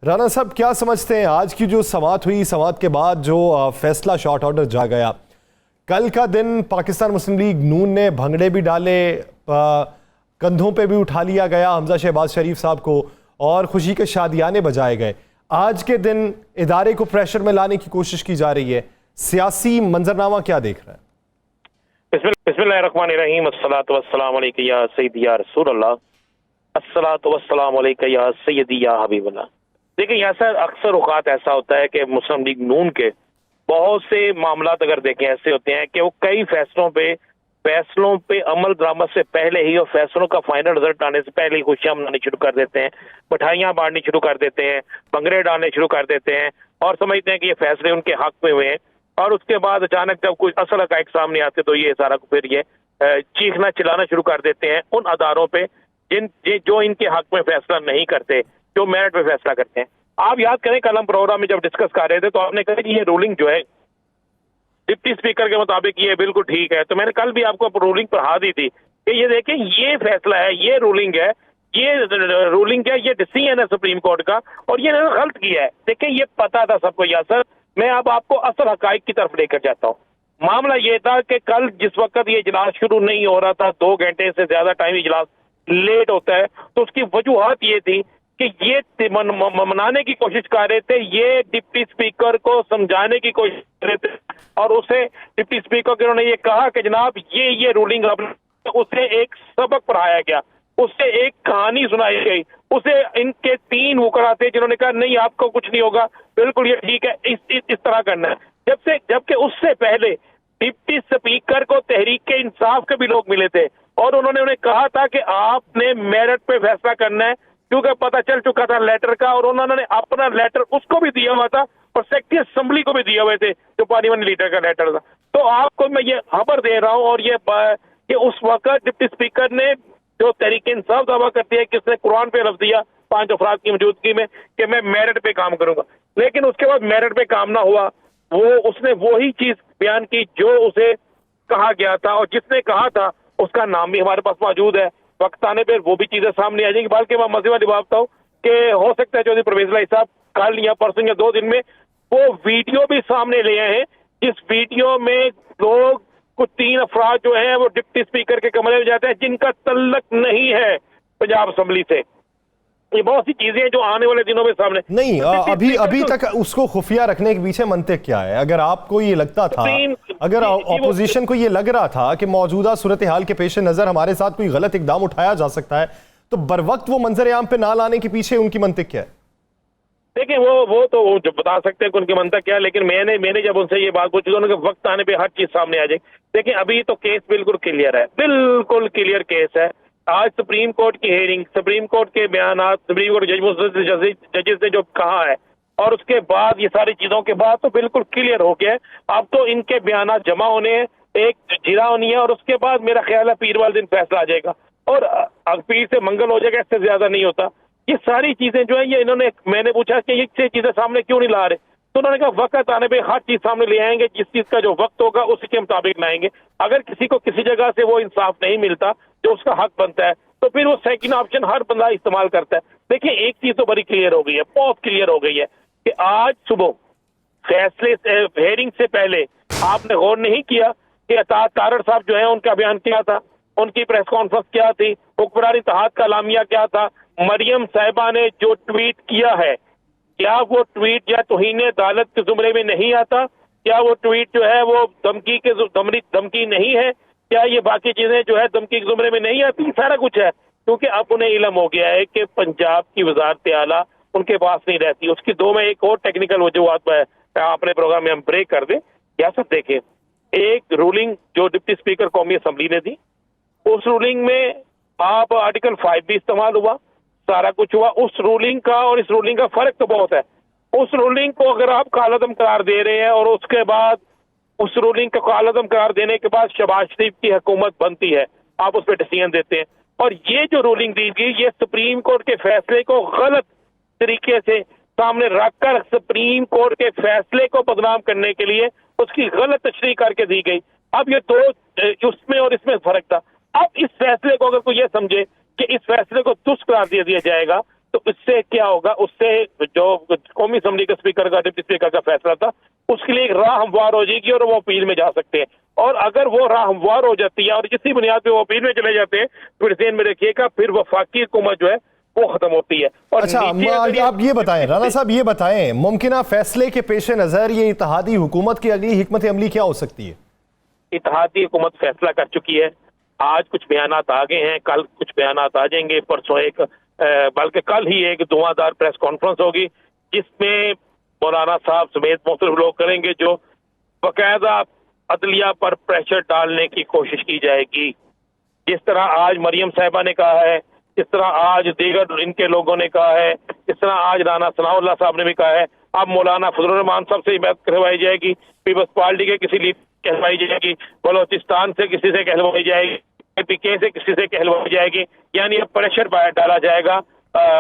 رانا صاحب کیا سمجھتے ہیں آج کی جو سماعت ہوئی، سماعت کے بعد جو فیصلہ شارٹ آرڈر جا گیا، کل کا دن پاکستان مسلم لیگ نون نے بھنگڑے بھی ڈالے، کندھوں پہ بھی اٹھا لیا گیا حمزہ شہباز شریف صاحب کو، اور خوشی کے شادیانے بجائے گئے۔ آج کے دن ادارے کو پریشر میں لانے کی کوشش کی جا رہی ہے، سیاسی منظرنامہ کیا دیکھ رہا ہے؟ بسم اللہ الرحمن الرحیم، الصلاۃ والسلام علیک یا سیدی یا رسول اللہ، الصلاۃ والسلام علیک یا سیدی یا حبیب اللہ۔ دیکھیں یہاں سر اکثر اوقات ایسا ہوتا ہے کہ مسلم لیگ نون کے بہت سے معاملات اگر دیکھیں ایسے ہوتے ہیں کہ وہ کئی فیصلوں پہ عمل درآمد سے پہلے ہی اور فیصلوں کا فائنل رزلٹ آنے سے پہلے ہی خوشیاں منانے شروع کر دیتے ہیں، مٹھائیاں بانٹنی شروع کر دیتے ہیں، بھنگڑے ڈالنے شروع کر دیتے ہیں اور سمجھتے ہیں کہ یہ فیصلے ان کے حق میں ہوئے ہیں، اور اس کے بعد اچانک جب کچھ اصل حقائق سامنے آتے تو یہ سارا پھر یہ چیخنا چلانا شروع کر دیتے ہیں ان اداروں پہ جو ان کے حق میں فیصلہ نہیں کرتے، جو میرٹ پہ فیصلہ کرتے ہیں۔ آپ یاد کریں کل ہم پروگرام میں جب ڈسکس کر رہے تھے تو آپ نے کہا کہ یہ رولنگ جو ہے ڈپٹی اسپیکر کے مطابق یہ بالکل ٹھیک ہے، تو میں نے کل بھی آپ کو رولنگ پڑھا دی تھی کہ یہ دیکھیں یہ فیصلہ ہے، یہ رولنگ ہے، یہ ڈیسیژن ہے سپریم کورٹ کا اور یہ غلط کیا ہے۔ دیکھیں یہ پتا تھا سب کو یاسر، میں اب آپ کو اصل حقائق کی طرف لے کر جاتا ہوں۔ معاملہ یہ تھا کہ کل جس وقت یہ اجلاس شروع نہیں ہو رہا تھا، 2 گھنٹے سے زیادہ ٹائم اجلاس لیٹ ہوتا ہے، تو اس کی وجوہات یہ تھی کہ یہ منانے کی کوشش کر رہے تھے، یہ ڈپٹی اسپیکر کو سمجھانے کی کوشش کر رہے تھے، اور اسے ڈپٹی اسپیکر کے انہوں نے یہ کہا کہ جناب یہ رولنگ، اسے ایک سبق پڑھایا گیا، اسے ایک کہانی سنائی گئی، اسے ان کے 3 وکلا تھے جنہوں نے کہا نہیں آپ کو کچھ نہیں ہوگا، بالکل یہ ٹھیک ہے، اس طرح کرنا ہے، جبکہ اس سے پہلے ڈپٹی اسپیکر کو تحریک انصاف کے بھی لوگ ملے تھے اور انہوں نے انہیں کہا تھا کہ آپ نے میرٹ پہ فیصلہ کرنا ہے، کیونکہ پتہ چل چکا تھا لیٹر کا، اور انہوں نے اپنا لیٹر اس کو بھی دیا ہوا تھا اور سیکرٹری اسمبلی کو بھی دیا ہوئے تھے جو پارلیمنٹ لیڈر کا لیٹر تھا۔ تو آپ کو میں یہ خبر دے رہا ہوں، اور یہ اس وقت ڈپٹی اسپیکر نے جو تحریک انصاف دعویٰ کرتی ہے کہ اس نے قرآن پہ لفظ دیا 5 افراد کی موجودگی میں کہ میں میرٹ پہ کام کروں گا، لیکن اس کے بعد میرٹ پہ کام نہ ہوا، اس نے وہی چیز بیان کی جو اسے کہا گیا تھا، اور جس نے کہا تھا اس کا نام بھی ہمارے پاس موجود ہے، وقت آنے پہ وہ بھی چیزیں سامنے آ جائیں گی۔ بلکہ میں مزید والی بات ہوں کہ ہو سکتا ہے چودھری پرویز الہی صاحب کل یا پرسوں یا 2 دن میں وہ ویڈیو بھی سامنے لے آئے ہیں جس ویڈیو میں لوگ کچھ 3 افراد جو ہیں وہ ڈپٹی اسپیکر کے کمرے میں جاتے ہیں جن کا تعلق نہیں ہے پنجاب اسمبلی سے۔ یہ بہت سی چیزیں جو آنے والے دنوں میں سامنے نہیں، ابھی تک اس کو خفیہ رکھنے کے پیچھے منطق کیا ہے؟ اگر آپ کو یہ لگتا تھا، اگر اپوزیشن کو یہ لگ رہا تھا کہ موجودہ صورتحال کے پیش نظر ہمارے ساتھ کوئی غلط اقدام اٹھایا جا سکتا ہے، تو بروقت وہ منظر عام پہ نہ لانے کے پیچھے ان کی منطق کیا ہے؟ دیکھیں وہ تو جو بتا سکتے ہیں کہ ان کی منطق کیا ہے، لیکن میں نے جب ان سے یہ بات پوچھی تو انہوں نے وقت آنے پہ ہر چیز سامنے آ جائے۔ دیکھیں ابھی تو کیس بالکل کلیئر ہے، بالکل کلیئر کیس ہے۔ آج سپریم کورٹ کی ہیئرنگ، سپریم کورٹ کے بیانات، سپریم کورٹ ججز نے جو کہا ہے، اور اس کے بعد یہ ساری چیزوں کے بعد تو بالکل کلیئر ہو گیا ہے۔ اب تو ان کے بیانات جمع ہونے ہیں، ایک جرا ہونی ہے، اور اس کے بعد میرا خیال ہے پیر والے دن فیصلہ آ جائے گا، اور پیر سے منگل ہو جائے گا، اس سے زیادہ نہیں ہوتا۔ یہ ساری چیزیں جو ہیں یہ میں نے پوچھا کہ یہ چیزیں سامنے کیوں نہیں لا رہے، تو انہوں نے کہا وقت آنے پہ ہر چیز سامنے لے آئیں گے، جس چیز کا جو وقت ہوگا اسی کے مطابق لائیں گے۔ اگر کسی کو کسی جگہ سے وہ انصاف نہیں ملتا جو اس کا حق بنتا ہے تو پھر وہ سیکنڈ آپشن ہر بندہ استعمال کرتا ہے۔ دیکھیں ایک چیز تو بڑی کلیئر ہو گئی ہے، بہت کلیئر ہو گئی ہے کہ آج صبح فیصلے ہیئرنگ سے پہلے آپ نے غور نہیں کیا کہ اطاعت تارڑ صاحب جو ہیں ان کا بیان کیا تھا، ان کی پریس کانفرنس کیا تھی، حکمران اتحاد کا اعلامیہ کیا تھا، مریم صاحبہ نے جو ٹویٹ کیا ہے کیا وہ ٹویٹ یا توہین عدالت کے زمرے میں نہیں آتا؟ کیا وہ ٹویٹ جو ہے وہ دھمکی نہیں ہے؟ کیا یہ باقی چیزیں جو ہے دھمکی کے زمرے میں نہیں آتی؟ سارا کچھ ہے، کیونکہ اب انہیں علم ہو گیا ہے کہ پنجاب کی وزارت اعلیٰ ان کے پاس نہیں رہتی۔ اس کی 2 میں ایک اور ٹیکنیکل وجوہات میں اپنے پروگرام میں ہم بریک کر دیں۔ کیا سب دیکھیں، ایک رولنگ جو ڈپٹی اسپیکر قومی اسمبلی نے دی، اس رولنگ میں آپ آرٹیکل 5 بھی استعمال ہوا، سارا کچھ ہوا۔ اس رولنگ کا اور اس رولنگ کا فرق تو بہت ہے۔ اس رولنگ کو اگر آپ کالعدم قرار دے رہے ہیں اور اس کے بعد اس رولنگ کا کالعدم قرار دینے کے بعد شہباز شریف کی حکومت بنتی ہے، آپ اس پہ ڈیسیژن دیتے ہیں، اور یہ جو رولنگ دی گئی یہ سپریم کورٹ کے فیصلے کو غلط طریقے سے سامنے رکھ کر سپریم کورٹ کے فیصلے کو بدنام کرنے کے لیے اس کی غلط تشریح کر کے دی گئی۔ اب یہ 2 اس میں اور اس میں فرق تھا۔ اب اس فیصلے کو اگر کوئی یہ سمجھے کہ اس فیصلے کو تس قرار دیا جائے گا تو اس سے کیا ہوگا، اس سے جو قومی اسمبلی کے اسپیکر کا ڈپٹی اسپیکر کا فیصلہ تھا اس کے لیے ایک راہ ہموار ہو جائے گی اور وہ اپیل میں جا سکتے ہیں. اور اگر وہ راہ ہموار ہو جاتی ہے اور اسی بنیاد پہ وہ اپیل میں چلے جاتے ہیں پھر ذہن میں رکھیے گا پھر وفاقی حکومت جو ہے وہ ختم ہوتی ہے. اور اچھا نیچے اگر آپ یہ بتائیں رانا صاحب، یہ بتائیں ممکنہ فیصلے کے پیش نظر یہ اتحادی حکومت کی اگلی حکمت عملی کیا ہو سکتی ہے؟ اتحادی حکومت فیصلہ کر چکی ہے. آج کچھ بیانات آ گئے ہیں، کل کچھ بیانات آ جائیں گے، پرسوں ایک بلکہ کل ہی ایک دھواں پریس کانفرنس ہوگی جس میں مولانا صاحب سمیت مختلف لوگ کریں گے جو باقاعدہ عدلیہ پر پریشر ڈالنے کی کوشش کی جائے گی. جس طرح آج مریم صاحبہ نے کہا ہے، جس طرح آج دیگر ان کے لوگوں نے کہا ہے، جس طرح آج رانا ثناء اللہ صاحب نے بھی کہا ہے، اب مولانا فضل الرحمان صاحب سے بات کروائی جائے گی، پیپلز پارٹی کے کسی لیڈر کہلوائی جائے گی، بلوچستان سے کسی سے کہلوائی جائے گی، پی کے سے کسی سے کہلوائی جائے گی. یعنی اب پریشر ڈالا جائے گا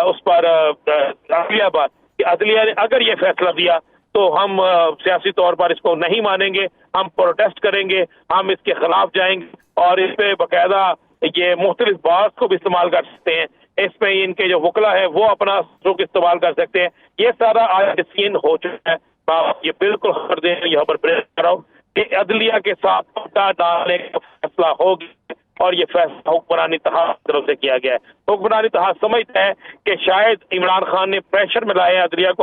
اس پر عدلیہ پر کہ عدلیہ نے اگر یہ فیصلہ دیا تو ہم سیاسی طور پر اس کو نہیں مانیں گے، ہم پروٹیسٹ کریں گے، ہم اس کے خلاف جائیں گے اور اس پہ باقاعدہ یہ مختلف بات کو بھی استعمال کر سکتے ہیں. اس پہ ان کے جو وکلا ہے وہ اپنا رخ استعمال کر سکتے ہیں. یہ سارا آج سین ہو چکا ہے. یہ بالکل خبر دیں یہاں پر پریس کر رہا ہوں کہ عدلیہ کے ساتھ پٹا ڈالنے کا فیصلہ ہوگا اور یہ فیصلہ حکمران اتحاد کی طرف سے کیا گیا ہے. حکمران اتحاد سمجھتا ہے کہ شاید عمران خان نے پریشر میں لایا عدلیہ کو.